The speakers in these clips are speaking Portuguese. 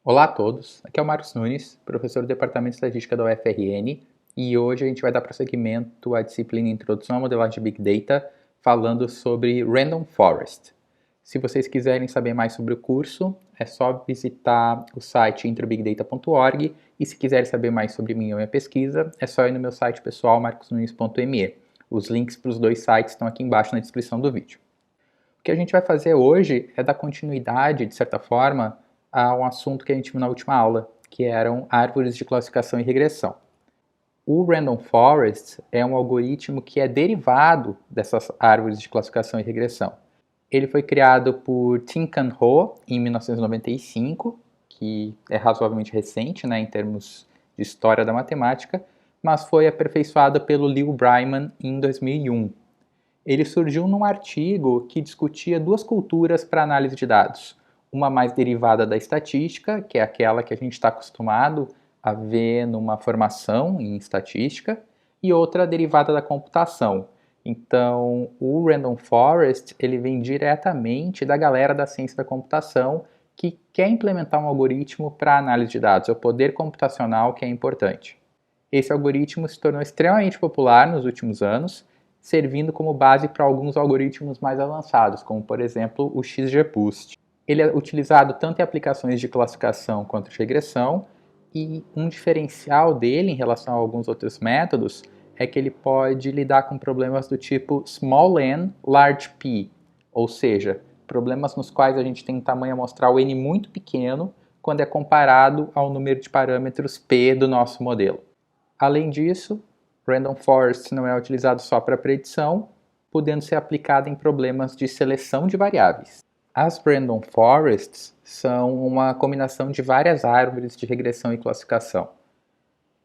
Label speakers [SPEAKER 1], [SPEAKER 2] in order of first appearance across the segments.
[SPEAKER 1] Olá a todos, aqui é o Marcos Nunes, professor do Departamento de Estatística da UFRN, e hoje a gente vai dar prosseguimento à disciplina Introdução à Modelagem de Big Data, falando sobre Random Forest. Se vocês quiserem saber mais sobre o curso, é só visitar o site introbigdata.org, e se quiserem saber mais sobre mim ou minha pesquisa, é só ir no meu site pessoal marcosnunes.me. Os links para os dois sites estão aqui embaixo na descrição do vídeo. O que a gente vai fazer hoje é dar continuidade, de certa forma, a um assunto que a gente viu na última aula, que eram árvores de classificação e regressão. O Random Forest é um algoritmo que é derivado dessas árvores de classificação e regressão. Ele foi criado por Tin-Can Ho em 1995, que é razoavelmente recente, em termos de história da matemática, mas foi aperfeiçoado pelo Leo Breiman em 2001. Ele surgiu num artigo que discutia duas culturas para análise de dados. Uma mais derivada da estatística, que é aquela que a gente está acostumado a ver numa formação em estatística, e outra derivada da computação. Então, o Random Forest ele vem diretamente da galera da ciência da computação que quer implementar um algoritmo para análise de dados. É o poder computacional que é importante. Esse algoritmo se tornou extremamente popular nos últimos anos, servindo como base para alguns algoritmos mais avançados, como por exemplo o XGBoost. Ele é utilizado tanto em aplicações de classificação quanto de regressão, e um diferencial dele em relação a alguns outros métodos é que ele pode lidar com problemas do tipo small n, large p, ou seja, problemas nos quais a gente tem um tamanho amostral n muito pequeno quando é comparado ao número de parâmetros p do nosso modelo. Além disso, Random Forest não é utilizado só para predição, podendo ser aplicado em problemas de seleção de variáveis. As Random Forests são uma combinação de várias árvores de regressão e classificação.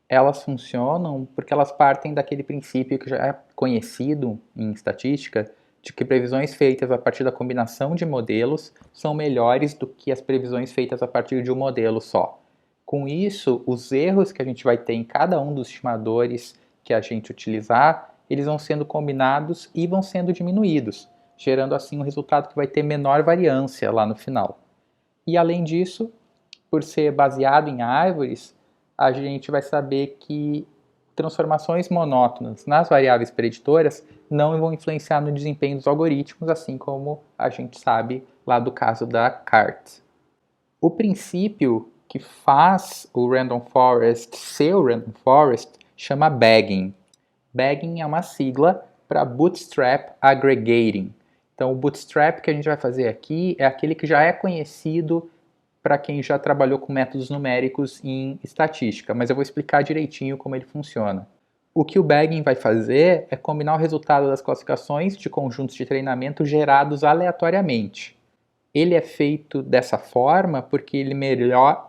[SPEAKER 1] Elas funcionam porque elas partem daquele princípio que já é conhecido em estatística, de que previsões feitas a partir da combinação de modelos são melhores do que as previsões feitas a partir de um modelo só. Com isso, os erros que a gente vai ter em cada um dos estimadores que a gente utilizar, eles vão sendo combinados e vão sendo diminuídos, gerando assim um resultado que vai ter menor variância lá no final. E além disso, por ser baseado em árvores, a gente vai saber que transformações monótonas nas variáveis preditoras não vão influenciar no desempenho dos algoritmos, assim como a gente sabe lá do caso da CART. O princípio que faz o Random Forest ser o Random Forest chama bagging. Bagging é uma sigla para Bootstrap Aggregating. Então, o Bootstrap que a gente vai fazer aqui é aquele que já é conhecido para quem já trabalhou com métodos numéricos em estatística, mas eu vou explicar direitinho como ele funciona. O que o bagging vai fazer é combinar o resultado das classificações de conjuntos de treinamento gerados aleatoriamente. Ele é feito dessa forma porque ele melhora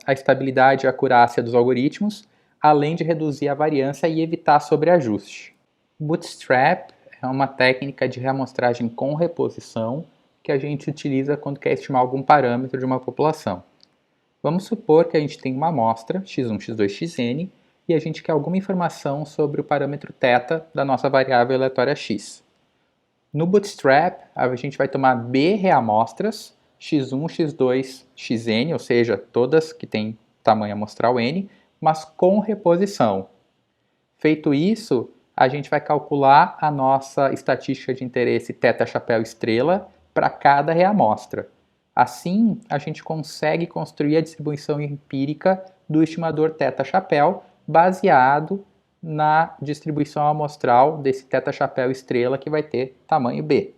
[SPEAKER 1] a estabilidade e a acurácia dos algoritmos, além de reduzir a variância e evitar sobreajuste. Bootstrap é uma técnica de reamostragem com reposição que a gente utiliza quando quer estimar algum parâmetro de uma população. Vamos supor que a gente tem uma amostra, x1, x2, xn, e a gente quer alguma informação sobre o parâmetro θ da nossa variável aleatória x. No Bootstrap, a gente vai tomar b reamostras, x1, x2, xn, ou seja, todas que têm tamanho amostral n, mas com reposição. Feito isso, a gente vai calcular a nossa estatística de interesse θ chapéu estrela para cada reamostra. Assim, a gente consegue construir a distribuição empírica do estimador θ chapéu baseado na distribuição amostral desse θ chapéu estrela que vai ter tamanho b.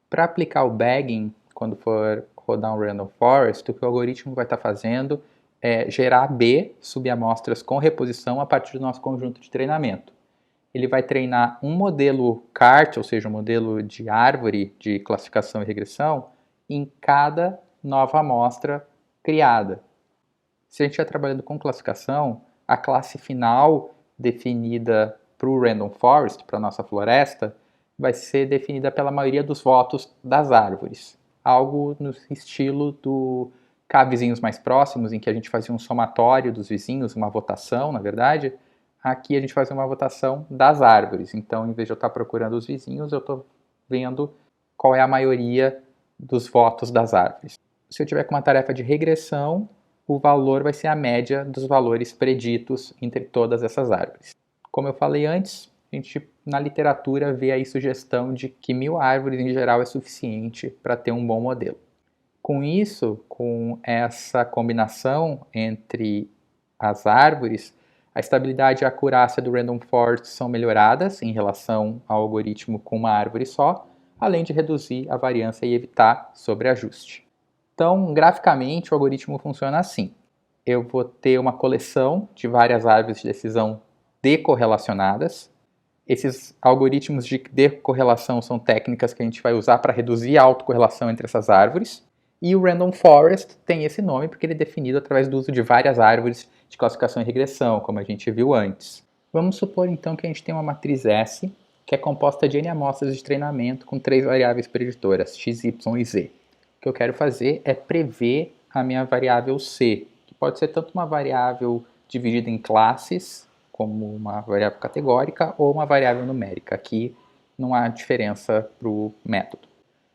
[SPEAKER 1] Para aplicar o bagging, quando for rodar um Random Forest, o que o algoritmo vai estar fazendo é gerar b subamostras com reposição a partir do nosso conjunto de treinamento. Ele vai treinar um modelo CART, ou seja, um modelo de árvore de classificação e regressão, em cada nova amostra criada. Se a gente estiver trabalhando com classificação, a classe final definida para o Random Forest, para a nossa floresta, vai ser definida pela maioria dos votos das árvores. Algo no estilo do K vizinhos mais próximos, em que a gente fazia um somatório dos vizinhos, uma votação, na verdade. Aqui a gente faz uma votação das árvores. Então, em vez de eu estar procurando os vizinhos, eu estou vendo qual é a maioria dos votos das árvores. Se eu tiver com uma tarefa de regressão, o valor vai ser a média dos valores preditos entre todas essas árvores. Como eu falei antes, a gente na literatura vê aí sugestão de que 1000 árvores em geral é suficiente para ter um bom modelo. Com isso, com essa combinação entre as árvores, a estabilidade e a acurácia do Random Forest são melhoradas em relação ao algoritmo com uma árvore só, além de reduzir a variância e evitar sobreajuste. Então, graficamente, o algoritmo funciona assim. Eu vou ter uma coleção de várias árvores de decisão decorrelacionadas. Esses algoritmos de decorrelação são técnicas que a gente vai usar para reduzir a autocorrelação entre essas árvores. E o Random Forest tem esse nome porque ele é definido através do uso de várias árvores de classificação e regressão, como a gente viu antes. Vamos supor então que a gente tem uma matriz S, que é composta de n amostras de treinamento com 3 variáveis preditoras, x, y e z. O que eu quero fazer é prever a minha variável C, que pode ser tanto uma variável dividida em classes, como uma variável categórica, ou uma variável numérica. Aqui não há diferença para o método.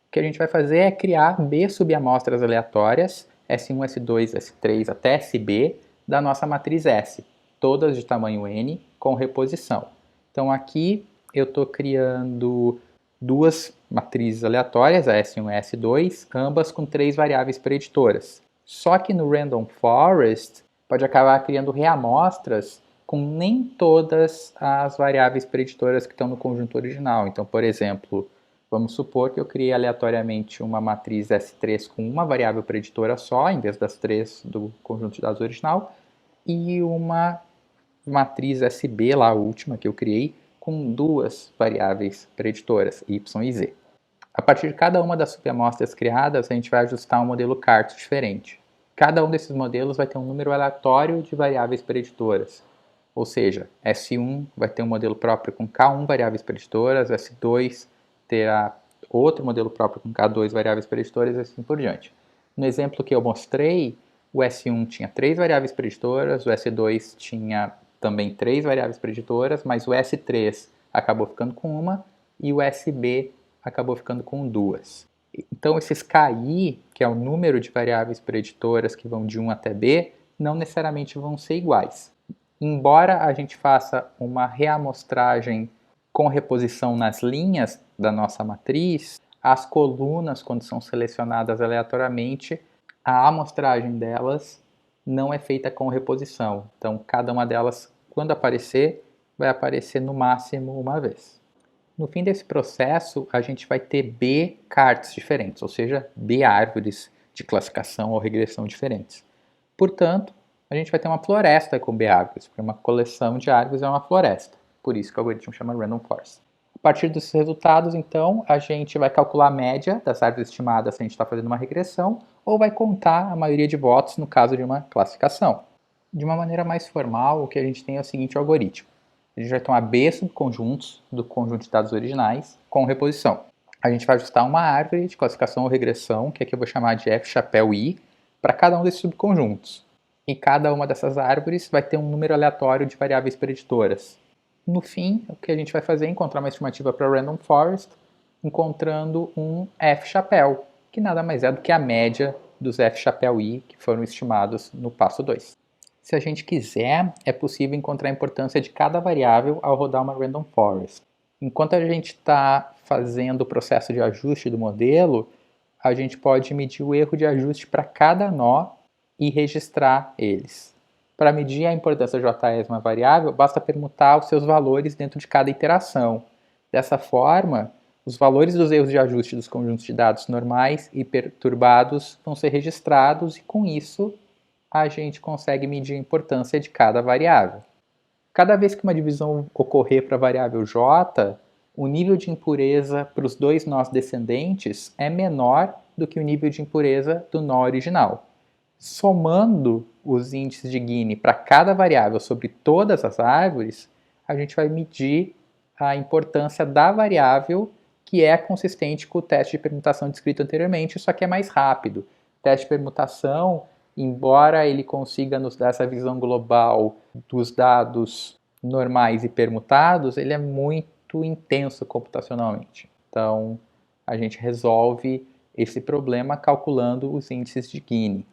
[SPEAKER 1] O que a gente vai fazer é criar B subamostras aleatórias, S1, S2, S3 até SB, da nossa matriz S, todas de tamanho N, com reposição. Então aqui eu estou criando duas matrizes aleatórias, a S1 e a S2, ambas com 3 variáveis preditoras. Só que no Random Forest pode acabar criando reamostras com nem todas as variáveis preditoras que estão no conjunto original. Então, por exemplo, vamos supor que eu criei aleatoriamente uma matriz S3 com uma variável preditora só, em vez das 3 do conjunto de dados original, e uma matriz SB, lá a última que eu criei, com 2 variáveis preditoras, y e z. A partir de cada uma das subamostras criadas, a gente vai ajustar um modelo CART diferente. Cada um desses modelos vai ter um número aleatório de variáveis preditoras. Ou seja, S1 vai ter um modelo próprio com K1 variáveis preditoras, S2 terá outro modelo próprio com K2 variáveis preditoras e assim por diante. No exemplo que eu mostrei, o S1 tinha 3 variáveis preditoras, o S2 tinha também 3 variáveis preditoras, mas o S3 acabou ficando com uma e o SB acabou ficando com 2. Então, esses KI, que é o número de variáveis preditoras que vão de 1 até B, não necessariamente vão ser iguais. Embora a gente faça uma reamostragem com reposição nas linhas da nossa matriz, as colunas, quando são selecionadas aleatoriamente, a amostragem delas não é feita com reposição. Então, cada uma delas, quando aparecer, vai aparecer no máximo uma vez. No fim desse processo, a gente vai ter B cards diferentes, ou seja, B árvores de classificação ou regressão diferentes. Portanto, a gente vai ter uma floresta com B árvores, porque uma coleção de árvores é uma floresta. Por isso que o algoritmo chama Random Forest. A partir desses resultados, então, a gente vai calcular a média das árvores estimadas se a gente está fazendo uma regressão, ou vai contar a maioria de votos no caso de uma classificação. De uma maneira mais formal, o que a gente tem é o seguinte algoritmo. A gente vai tomar B subconjuntos do conjunto de dados originais com reposição. A gente vai ajustar uma árvore de classificação ou regressão, que aqui eu vou chamar de F chapéu I, para cada um desses subconjuntos. E cada uma dessas árvores vai ter um número aleatório de variáveis preditoras. No fim, o que a gente vai fazer é encontrar uma estimativa para Random Forest, encontrando um F chapéu, que nada mais é do que a média dos F chapéu I que foram estimados no passo 2. Se a gente quiser, é possível encontrar a importância de cada variável ao rodar uma Random Forest. Enquanto a gente está fazendo o processo de ajuste do modelo, a gente pode medir o erro de ajuste para cada nó e registrar eles. Para medir a importância de JS uma variável, basta permutar os seus valores dentro de cada iteração. Dessa forma, os valores dos erros de ajuste dos conjuntos de dados normais e perturbados vão ser registrados e, com isso, a gente consegue medir a importância de cada variável. Cada vez que uma divisão ocorrer para a variável j, o nível de impureza para os 2 nós descendentes é menor do que o nível de impureza do nó original. Somando os índices de Gini para cada variável sobre todas as árvores, a gente vai medir a importância da variável que é consistente com o teste de permutação descrito anteriormente, só que é mais rápido. O teste de permutação, embora ele consiga nos dar essa visão global dos dados normais e permutados, ele é muito intenso computacionalmente. Então, a gente resolve esse problema calculando os índices de Gini.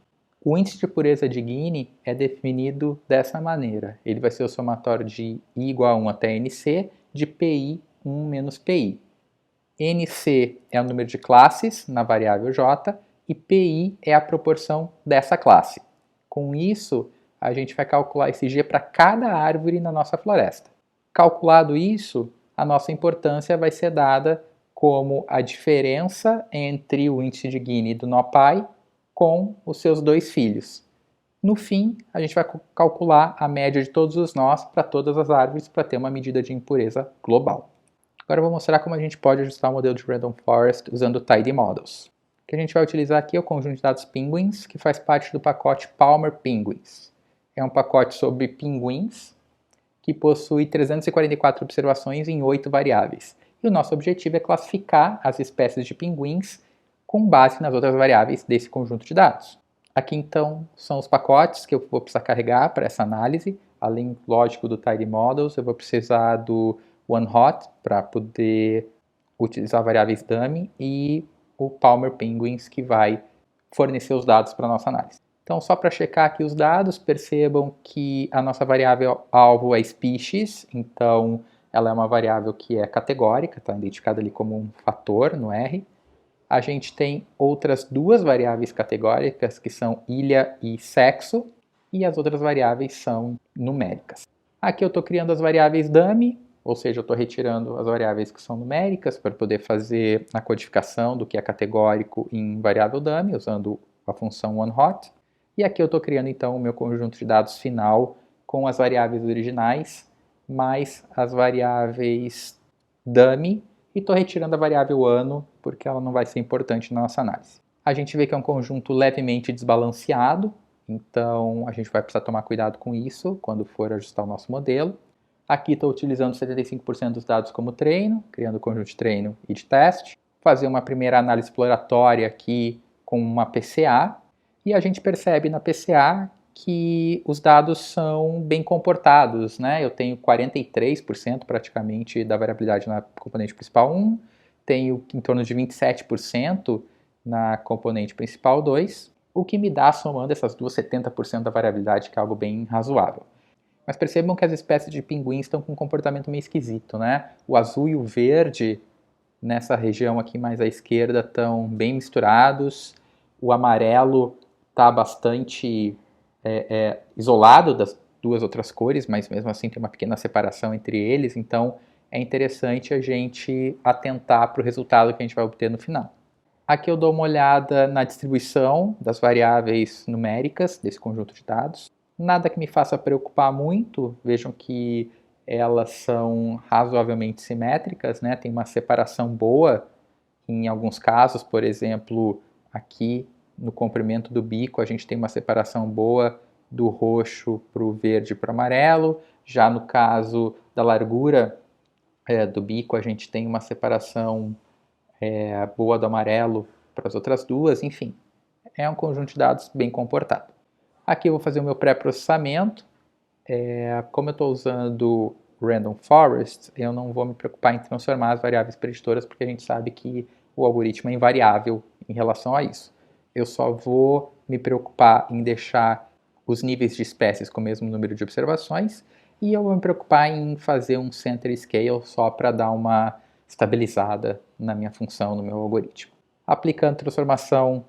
[SPEAKER 1] O índice de pureza de Gini é definido dessa maneira. Ele vai ser o somatório de I igual a 1 até NC de PI 1 menos PI. NC é o número de classes na variável J e PI é a proporção dessa classe. Com isso, a gente vai calcular esse G para cada árvore na nossa floresta. Calculado isso, a nossa importância vai ser dada como a diferença entre o índice de Gini do nó pai com os seus dois filhos. No fim, a gente vai calcular a média de todos os nós para todas as árvores para ter uma medida de impureza global. Agora eu vou mostrar como a gente pode ajustar o modelo de Random Forest usando o Tidy Models. O que a gente vai utilizar aqui é o conjunto de dados Penguins, que faz parte do pacote Palmer Penguins. É um pacote sobre pinguins que possui 344 observações em 8 variáveis. E o nosso objetivo é classificar as espécies de pinguins com base nas outras variáveis desse conjunto de dados. Aqui então são os pacotes que eu vou precisar carregar para essa análise. Além, lógico, do Tidy Models, eu vou precisar do OneHot para poder utilizar variáveis dummy e o Palmer Penguins que vai fornecer os dados para a nossa análise. Então, só para checar aqui os dados, percebam que a nossa variável alvo é species, então ela é uma variável que é categórica, está identificada ali como um fator no R. A gente tem outras duas variáveis categóricas, que são ilha e sexo, e as outras variáveis são numéricas. Aqui eu estou criando as variáveis dummy, ou seja, eu estou retirando as variáveis que são numéricas para poder fazer a codificação do que é categórico em variável dummy, usando a função OneHot. E aqui eu estou criando então o meu conjunto de dados final com as variáveis originais, mais as variáveis dummy, e estou retirando a variável ano, porque ela não vai ser importante na nossa análise. A gente vê que é um conjunto levemente desbalanceado, então a gente vai precisar tomar cuidado com isso quando for ajustar o nosso modelo. Aqui estou utilizando 75% dos dados como treino, criando o conjunto de treino e de teste. Fazer uma primeira análise exploratória aqui com uma PCA. E a gente percebe na PCA que os dados são bem comportados, né? Eu tenho 43% praticamente da variabilidade na componente principal 1, tenho em torno de 27% na componente principal 2, o que me dá, somando essas duas, 70% da variabilidade, que é algo bem razoável. Mas percebam que as espécies de pinguins estão com um comportamento meio esquisito, né? O azul e o verde, nessa região aqui mais à esquerda, estão bem misturados. O amarelo está bastante isolado das duas outras cores, mas mesmo assim tem uma pequena separação entre eles. Então é interessante a gente atentar para o resultado que a gente vai obter no final. Aqui eu dou uma olhada na distribuição das variáveis numéricas desse conjunto de dados. Nada que me faça preocupar muito, vejam que elas são razoavelmente simétricas, né? Tem uma separação boa em alguns casos, por exemplo, aqui no comprimento do bico a gente tem uma separação boa do roxo para o verde para o amarelo, já no caso da largura do bico a gente tem uma separação boa do amarelo para as outras duas, enfim, é um conjunto de dados bem comportado. Aqui eu vou fazer o meu pré-processamento. Como eu estou usando Random Forest, eu não vou me preocupar em transformar as variáveis preditoras, porque a gente sabe que o algoritmo é invariável em relação a isso. Eu só vou me preocupar em deixar os níveis de espécies com o mesmo número de observações, e eu vou me preocupar em fazer um center scale só para dar uma estabilizada na minha função, no meu algoritmo. Aplicando transformação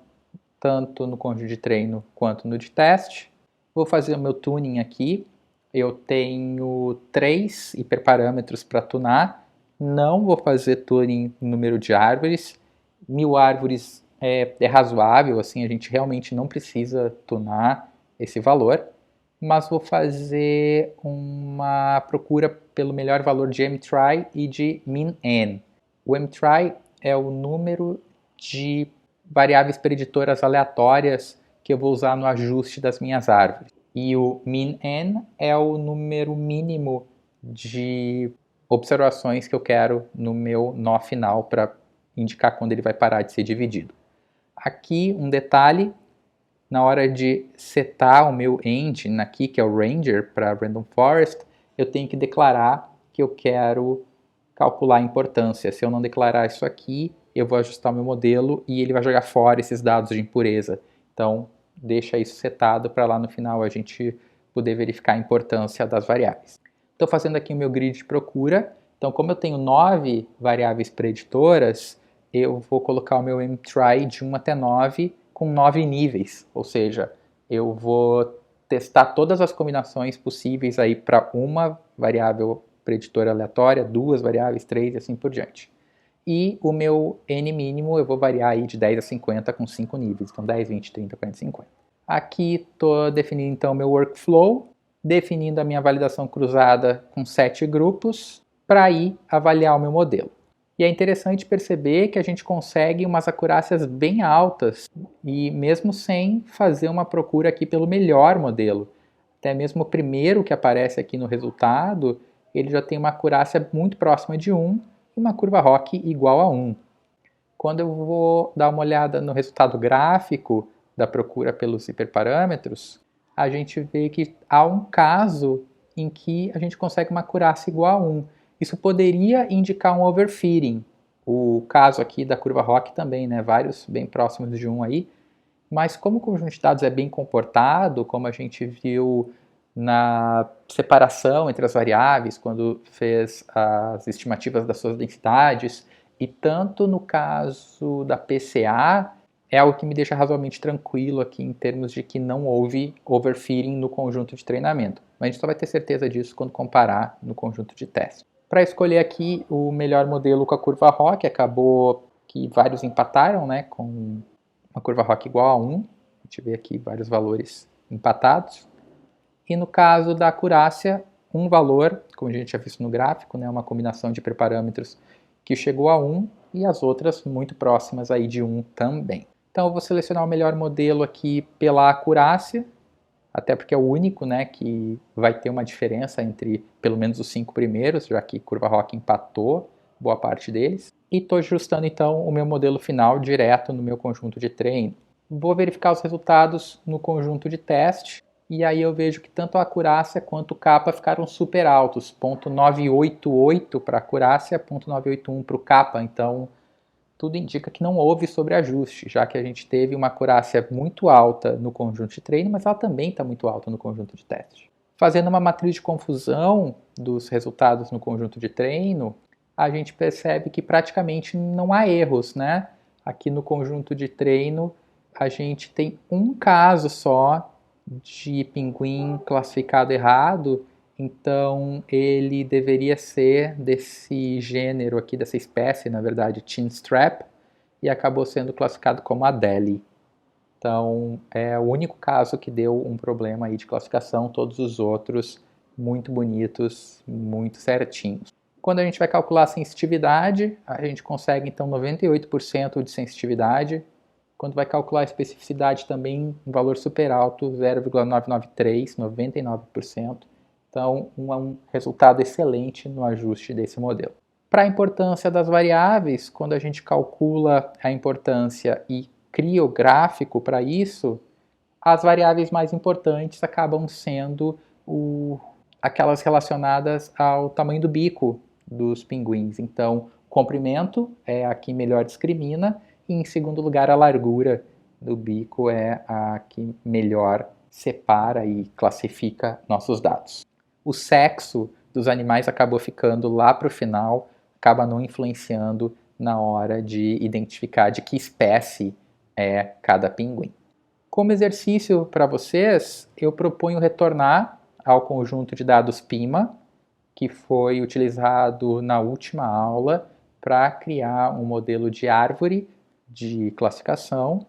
[SPEAKER 1] tanto no conjunto de treino quanto no de teste. Vou fazer o meu tuning aqui. Eu tenho 3 hiperparâmetros para tunar. Não vou fazer tuning no número de árvores. 1000 árvores é razoável, assim, a gente realmente não precisa tunar esse valor. Mas vou fazer uma procura pelo melhor valor de mtry e de min_n. O mtry é o número de variáveis preditoras aleatórias que eu vou usar no ajuste das minhas árvores. E o min_n é o número mínimo de observações que eu quero no meu nó final para indicar quando ele vai parar de ser dividido. Aqui um detalhe, na hora de setar o meu engine aqui, que é o Ranger para Random Forest, eu tenho que declarar que eu quero calcular a importância. Se eu não declarar isso aqui, eu vou ajustar o meu modelo e ele vai jogar fora esses dados de impureza. Então, deixa isso setado para lá no final a gente poder verificar a importância das variáveis. Estou fazendo aqui o meu grid de procura. Então, como eu tenho 9 variáveis preditoras, eu vou colocar o meu mtry de 1 até 9 com 9 níveis, ou seja, eu vou testar todas as combinações possíveis aí para uma variável preditora aleatória, 2 variáveis, 3 e assim por diante. E o meu n mínimo eu vou variar aí de 10 a 50 com 5 níveis, então 10, 20, 30, 40, 50. Aqui estou definindo então o meu workflow, definindo a minha validação cruzada com 7 grupos para ir avaliar o meu modelo. E é interessante perceber que a gente consegue umas acurácias bem altas e mesmo sem fazer uma procura aqui pelo melhor modelo. Até mesmo o primeiro que aparece aqui no resultado, ele já tem uma acurácia muito próxima de 1 e uma curva ROC igual a 1. Quando eu vou dar uma olhada no resultado gráfico da procura pelos hiperparâmetros, a gente vê que há um caso em que a gente consegue uma acurácia igual a 1. Isso poderia indicar um overfitting. O caso aqui da curva ROC também, né? Vários bem próximos de 1 aí. Mas como o conjunto de dados é bem comportado, como a gente viu na separação entre as variáveis, quando fez as estimativas das suas densidades, e tanto no caso da PCA, é algo que me deixa razoavelmente tranquilo aqui em termos de que não houve overfitting no conjunto de treinamento. Mas a gente só vai ter certeza disso quando comparar no conjunto de teste. Para escolher aqui o melhor modelo com a curva ROC, acabou que vários empataram, né, com uma curva ROC igual a 1. A gente vê aqui vários valores empatados. E no caso da acurácia, um valor, como a gente já visto no gráfico, né, uma combinação de hiperparâmetros que chegou a 1 e as outras muito próximas aí de 1 também. Então eu vou selecionar o melhor modelo aqui pela acurácia, até porque é o único, né, que vai ter uma diferença entre pelo menos os 5 primeiros, já que curva ROC empatou boa parte deles. E estou ajustando então o meu modelo final direto no meu conjunto de treino. Vou verificar os resultados no conjunto de teste, e aí eu vejo que tanto a acurácia quanto o kappa ficaram super altos, 0,988 para a acurácia, 0,981 para o kappa, então tudo indica que não houve sobreajuste, já que a gente teve uma acurácia muito alta no conjunto de treino, mas ela também está muito alta no conjunto de teste. Fazendo uma matriz de confusão dos resultados no conjunto de treino, a gente percebe que praticamente não há erros, né? Aqui no conjunto de treino, a gente tem um caso só de pinguim classificado errado, então ele deveria ser desse gênero aqui, dessa espécie, na verdade, chinstrap, e acabou sendo classificado como Adélie. Então é o único caso que deu um problema aí de classificação, todos os outros muito bonitos, muito certinhos. Quando a gente vai calcular a sensitividade, a gente consegue então 98% de sensitividade. Quando vai calcular a especificidade também, um valor super alto, 0,993, 99%. Então, um resultado excelente no ajuste desse modelo. Para a importância das variáveis, quando a gente calcula a importância e cria o gráfico para isso, as variáveis mais importantes acabam sendo aquelas relacionadas ao tamanho do bico dos pinguins. Então, comprimento é a que melhor discrimina, e em segundo lugar, a largura do bico é a que melhor separa e classifica nossos dados. O sexo dos animais acabou ficando lá para o final, acaba não influenciando na hora de identificar de que espécie é cada pinguim. Como exercício para vocês, eu proponho retornar ao conjunto de dados PIMA, que foi utilizado na última aula para criar um modelo de árvore de classificação.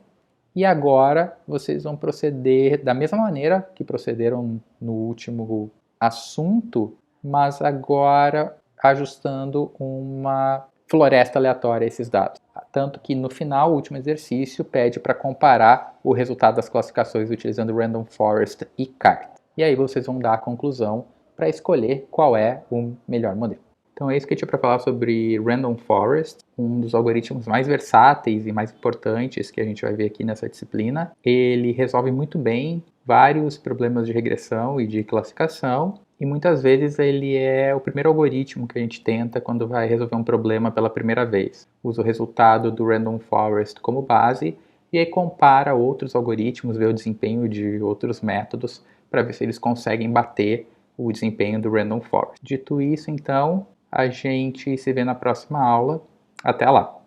[SPEAKER 1] E agora vocês vão proceder da mesma maneira que procederam no último assunto, mas agora ajustando uma floresta aleatória a esses dados. Tanto que no final, o último exercício pede para comparar o resultado das classificações utilizando Random Forest e CART. E aí vocês vão dar a conclusão para escolher qual é o melhor modelo. Então é isso que eu tinha para falar sobre Random Forest, um dos algoritmos mais versáteis e mais importantes que a gente vai ver aqui nessa disciplina. Ele resolve muito bem vários problemas de regressão e de classificação, e muitas vezes ele é o primeiro algoritmo que a gente tenta quando vai resolver um problema pela primeira vez. Usa o resultado do Random Forest como base e aí compara outros algoritmos, vê o desempenho de outros métodos para ver se eles conseguem bater o desempenho do Random Forest. Dito isso, então, a gente se vê na próxima aula. Até lá!